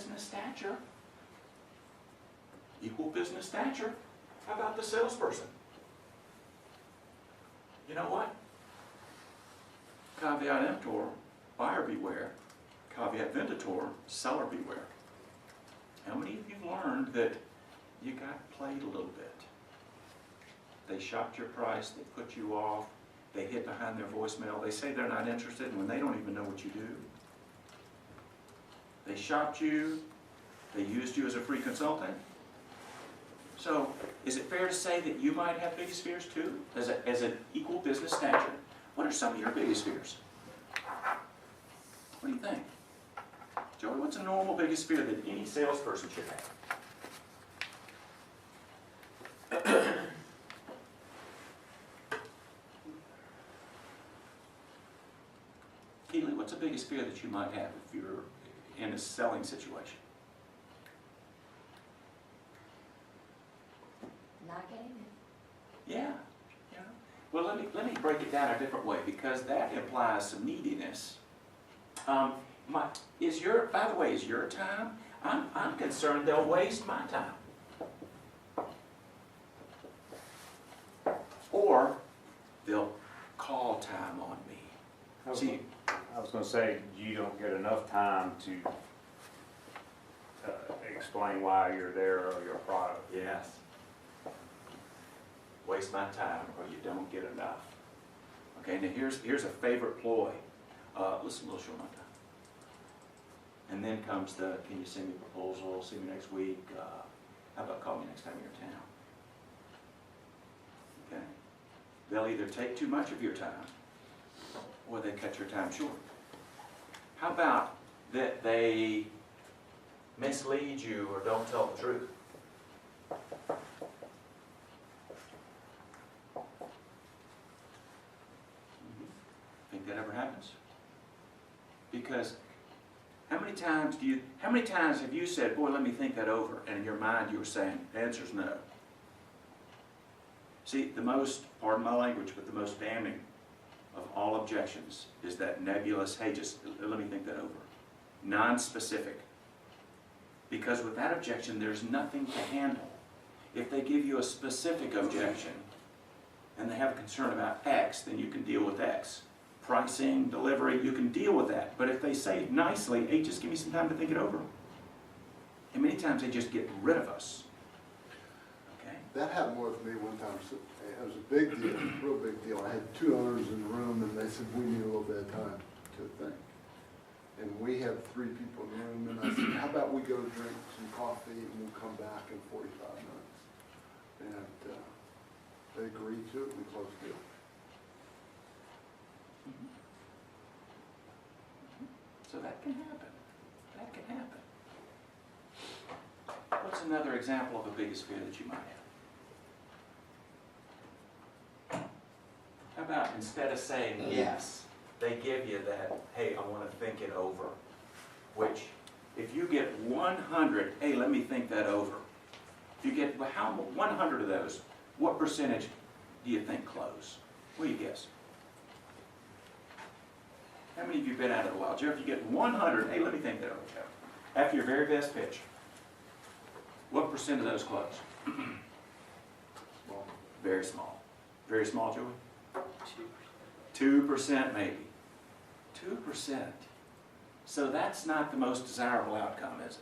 business stature. Equal business stature. How about the salesperson? You know what? Caveat emptor, buyer beware. Caveat venditor, seller beware. How many of you learned that you got played a little bit? They shopped your price, they put you off, they hid behind their voicemail, they say they're not interested when they don't even know what you do. They shopped you, they used you as a free consultant. So, is it fair to say that you might have biggest fears too, as an equal business stature? What are some of your biggest fears? What do you think? Joey, what's a normal biggest fear that any salesperson should have? Keely, what's the biggest fear that you might have if you're in a selling situation? Not getting it. Yeah. Yeah. Well, let me break it down a different way, because that implies some neediness. By the way, is your time? I'm concerned they'll waste my time. Or they'll call time on me. See, I was going to say, you don't get enough time to explain why you're there or your product. yes. Waste my time or you don't get enough. Okay, now here's a favorite ploy. Listen, we'll show my time. And then comes the, can you send me a proposal, see me next week, how about call me next time you're in town? Okay? They'll either take too much of your time, or they cut your time short. How about that they mislead you or don't tell the truth? Think that ever happens? Because how many times have you said, boy, let me think that over, and in your mind you were saying, the answer's no. See, the most, pardon my language, but the most damning of all objections is that nebulous, hey, just let me think that over. Non-specific. Because with that objection, there's nothing to handle. If they give you a specific objection, and they have a concern about X, then you can deal with X. Pricing, delivery, you can deal with that. But if they say nicely, hey, just give me some time to think it over. And many times they just get rid of us. Okay? That happened with me one time. So it was a big deal, real big deal. I had two owners in the room, and they said, we need a little bit of time to think. And we had 3 people in the room, and I said, how about we go drink some coffee, and we'll come back in 45 minutes. And they agreed to it, and we closed the deal. So that can happen. That can happen. What's another example of a biggest fear that you might have? How about instead of saying yes, they give you that, hey, I want to think it over. Which, if you get 100, hey, let me think that over. If you get 100 of those, what percentage do you think close? What do you guess? How many of you have been at it a while? Jeff, you get 100, hey, let me think that over, Jeff. After your very best pitch, what percent of those close? Well, Very small. Very small, Joey? 2% maybe. 2%. So that's not the most desirable outcome, is it?